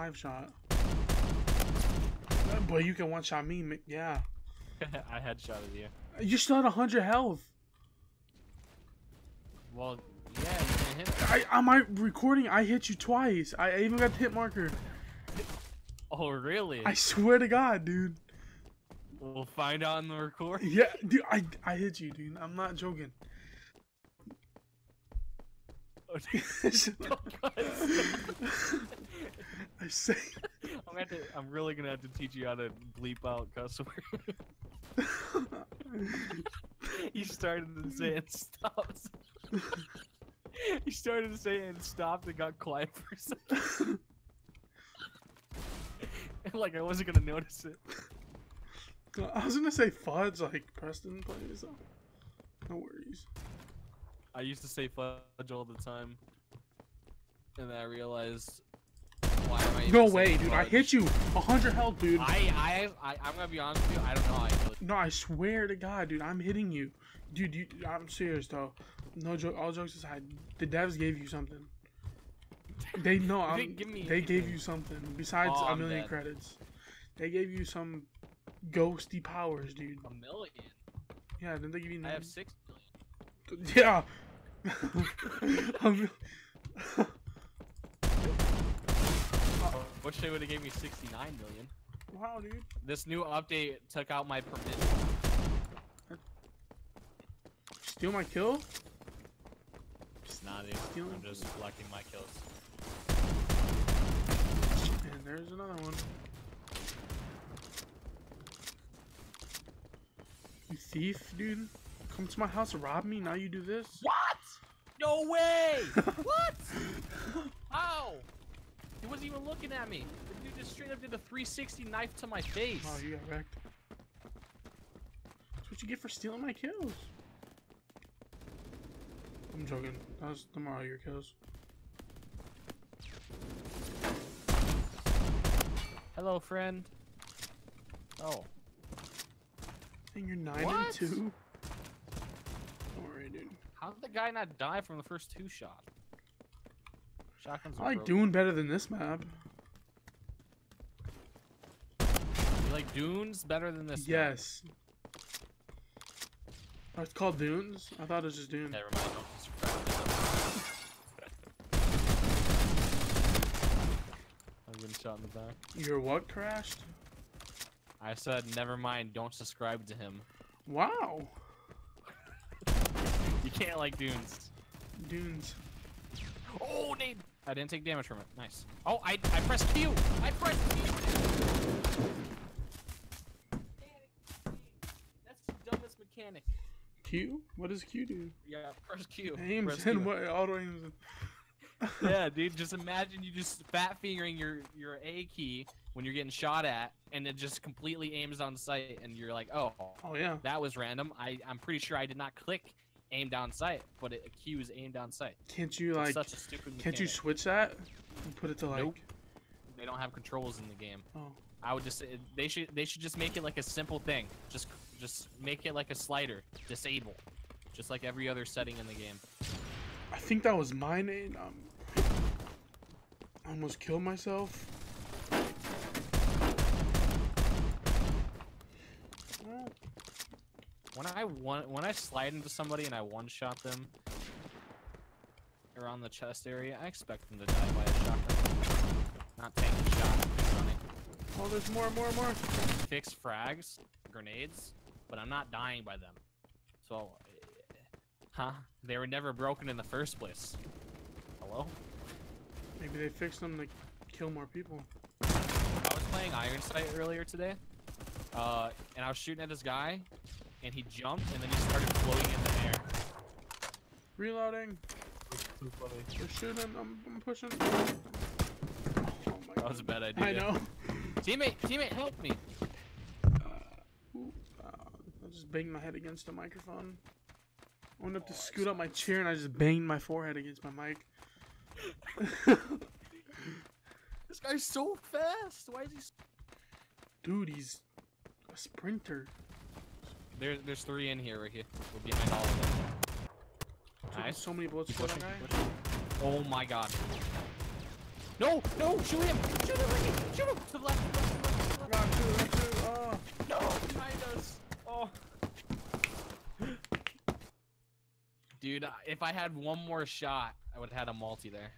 5 shot. But you can one shot me. Yeah. I headshotted you. You still had 100 health. Well, yeah, you didn't hit me. On my recording, I hit you twice. I even got the hit marker. Oh, really? I swear to God, dude. We'll find out in the record. Yeah, dude, I hit you, dude. I'm not joking. Oh, I say. I'm really gonna have to teach you how to bleep out cuss words. You started to say it and stopped. You started to say it and stopped and got quiet for a second. Like I wasn't gonna notice it. I was gonna say fudge like Preston plays. So. No worries. I used to say fudge all the time, and then I realized why am I even No saying way, dude! fudge? I hit you 100 health, dude. I'm gonna be honest with you. I don't know how I killed you. No, I swear to God, dude, I'm hitting you, dude. I'm serious though. No joke. All jokes aside, the devs gave you something. They know. They didn't give me They gave anything. you something besides Oh, a I'm million dead. credits. They gave you some ghosty powers, dude. $1 million. Yeah, didn't they give you? I have 6 million. Yeah. Wish they would have gave me 69 million. Wow, dude. This new update took out my permit. Steal my kill? Nah, dude. Stealing? I'm just collecting my kills. And there's another one. You thief, dude. Come to my house, rob me. Now you do this. What? No way! What? How? He wasn't even looking at me. The dude just straight up did a 360 knife to my face. Oh, you got wrecked. That's what you get for stealing my kills. I'm joking. That was tomorrow your kills. Hello, friend. Oh. And you're 9 What? and 2. Don't worry, dude. How did the guy not die from the first 2 shots? Shotguns I are like broken. doing better than this map. You like Dunes better than this? Yes. Oh, it's called Dunes? I thought it was just Dunes. Never mind. Don't subscribe. I'm getting shot in the back. Your what crashed? I said, never mind. Don't subscribe to him. Wow. You can't like Dunes. Dunes. Oh, Nate! I didn't take damage from it. Nice. Oh, I pressed Q. I pressed Q. That's the dumbest mechanic. Q? What does Q do? Yeah, press Q. Aims Press and Q. what? Auto aims. Yeah, dude. Just imagine you just fat fingering your A key when you're getting shot at, and it just completely aims on sight, and you're like, oh, Oh yeah. that was random. I'm pretty sure I did not click aim down sight, but a Q is aim down sight. Can't you It's like? such a stupid mechanic. Can't you switch that? And put it to like. Nope. They don't have controls in the game. Oh. I would just say they should just make it like a simple thing. Just make it like a slider. Disable. Just like every other setting in the game. I think that was my name. I almost killed myself. When I slide into somebody and I one-shot them around the chest area, I expect them to die by a shotgun. Not taking a shot, running. Oh, there's more. Fix frags, grenades, but I'm not dying by them. So, huh? They were never broken in the first place. Hello? Maybe they fixed them to kill more people. I was playing Iron Sight earlier today, and I was shooting at this guy, and he jumped, and then he started floating in the air. Reloading. Too funny. They're shooting. I'm pushing. Oh my That was a bad idea. I know. Teammate, help me! I just banged my head against the microphone. I went up to scoot up my chair and I just banged my forehead against my mic. This guy's so fast. Why is he? Dude, he's a sprinter. There's 3 in here right here. We're behind all of them. Took Nice. so many bullets Keep for that pushing, guy. keep pushing. Oh my god. No, no, shoot him! Shoot him, Ricky! Shoot him! To the left, to the left, to the left, to the left. Got two. Oh. No, behind us! Oh. Dude, if I had one more shot, I would have had a multi there.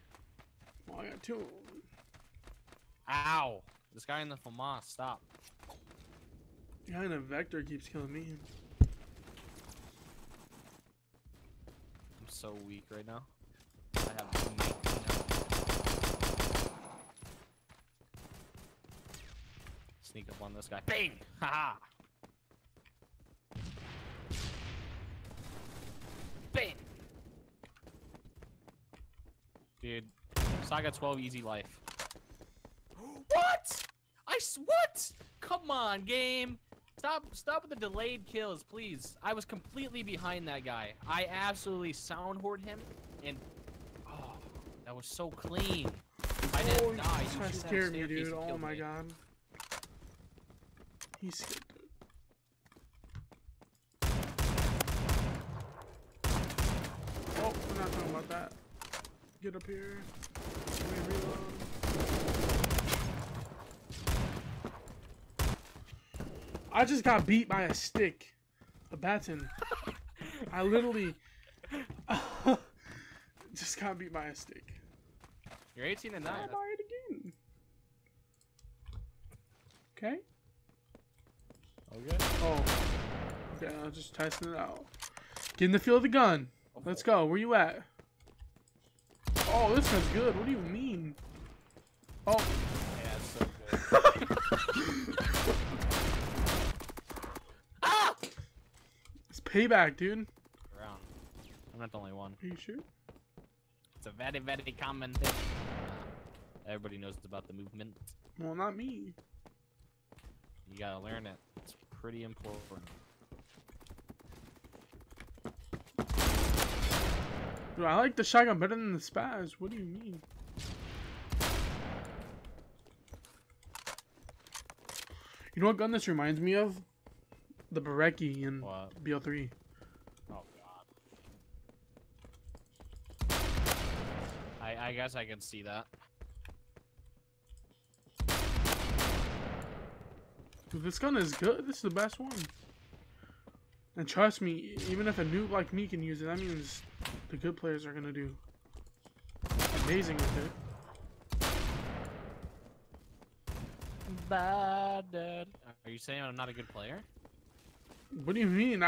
Oh, I got two. Ow! This guy in the FAMAS, stop. The guy in a vector keeps killing me. I'm so weak right now. I have 19 health. Sneak up on this guy. Bang! Haha! Bang! Dude, Saga 12 easy life. What? What? Come on, game. Stop with the delayed kills, please. I was completely behind that guy. I absolutely soundhoard him, and oh, that was so clean. I didn't die. This guy scared me, dude. Oh my god. He's scared, dude. Oh, we're not talking about that. Get up here. Let me reload. I just got beat by a stick. A baton. I literally just got beat by a stick. You're 18 and 9. I'll buy it again. Okay. Okay. Oh. Okay, I was just testing it out. Get in the feel of the gun. Let's go. Where you at? Oh, this gun's good. What do you mean? Oh. Yeah, it's so good. Ah! It's payback, dude. Around. I'm not the only one. Are you sure? It's a very, very common thing. Everybody knows about the movement. Well, not me. You gotta learn it. It's pretty important. Dude, I like the shotgun better than the spaz. What do you mean? You know what gun this reminds me of? The Bereki in BO3. Oh god. I guess I can see that. Dude, this gun is good. This is the best one. And trust me, even if a noob like me can use it, that means the good players are gonna do amazing with it. Bad dad. Are you saying I'm not a good player? What do you mean?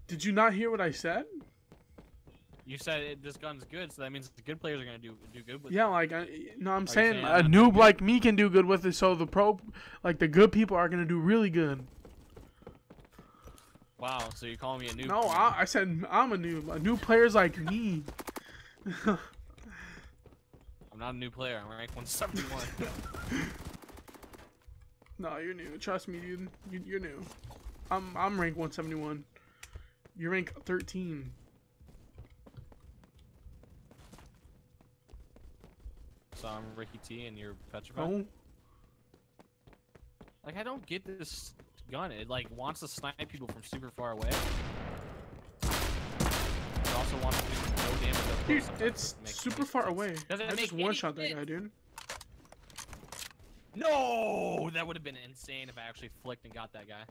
Did you not hear what I said? You said this gun's good, so that means the good players are gonna do good with it. Yeah, like no, I'm saying saying a noob like me can do good with it, so the the good people are gonna do really good. Wow, so you're calling me a noob? No, I said I'm a noob. A new player's like me. I'm not a new player. I'm ranked 171. No, you're new. Trust me, dude. You're new. I'm ranked 171. You're rank 13. So I'm Ricky T and you're PetRiFy? Oh. Like, I don't get this gun. It like wants to snipe people from super far away. It also wants to do no damage up close. Dude, Sometimes it's super far away. I just one-shot that guy, dude. No! That would have been insane if I actually flicked and got that guy.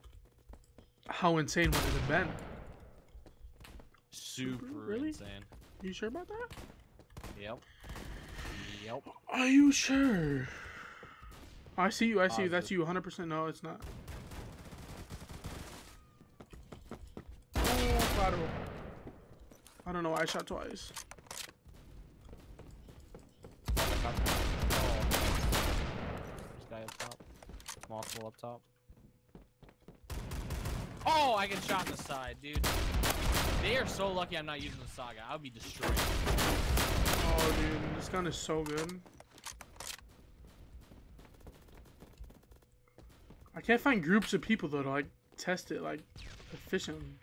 How insane would it have been? Super really? insane. You sure about that? Yep. Yep. Are you sure? I see you. I see you. Positive. That's you. 100%. No, it's not. Oh, claro. I don't know why I shot twice. This guy up top. Multiple up top. Oh, I get shot in the side, dude. They are so lucky I'm not using the Saga. I would be destroyed. Oh, dude. This gun is so good. I can't find groups of people, though, to, like, test it, like, efficiently.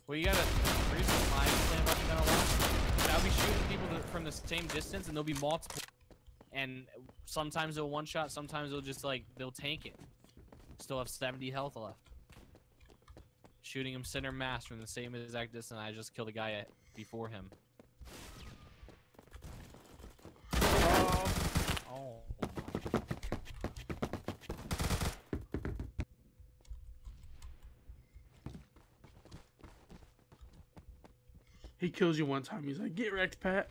Well, you gotta freeze the time plan button down a lot. I'll be shooting people from the same distance, and there'll be multiple. And sometimes they'll one-shot, sometimes they'll just, like, they'll tank it. Still have 70 health left. Shooting him center mass from the same exact distance, I just killed a guy before him. He kills you one time. He's like, get wrecked, Pat.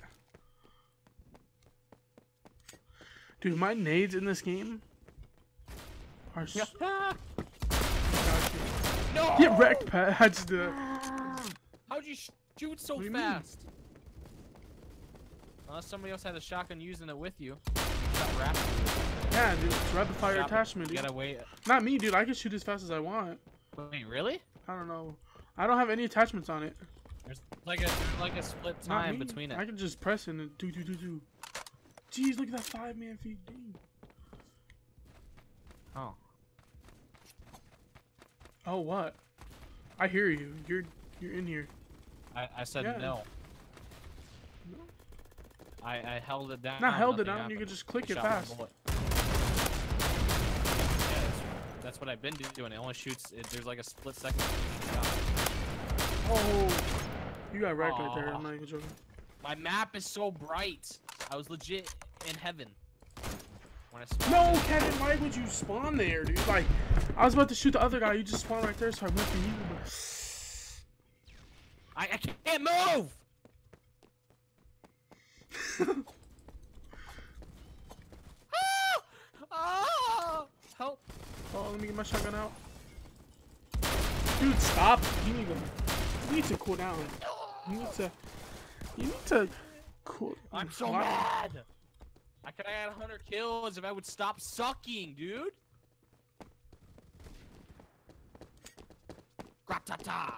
Dude, my nades in this game are so... No! Get wrecked, Pat. I just did that. How'd you shoot so fast? Unless somebody else had a shotgun using it with you. Yeah, dude, it's rapid fire attachment, dude. You gotta wait. Not me, dude. I can shoot as fast as I want. Wait, really? I don't know. I don't have any attachments on it. There's like a split time between it. I can just press it and do. Jeez, look at that 5-man feed. Dang. Oh. Oh, what? I hear you. You're in here. I said no. No. I held it down. Not held it down. You can just click it fast. Yeah, that's what I've been doing. It only shoots. There's like a split second. Oh, you got wrecked right there. I'm not even joking. My map is so bright. I was legit in heaven when I spawned. No, Kevin, why would you spawn there, dude? Like, I was about to shoot the other guy. You just spawned right there, so I went for you. But... I can't move. Help! Oh, let me get my shotgun out. Dude, stop! You need to cool down. You need to cool. I'm so mad. I could have had 100 kills if I would stop sucking, dude. Gratata.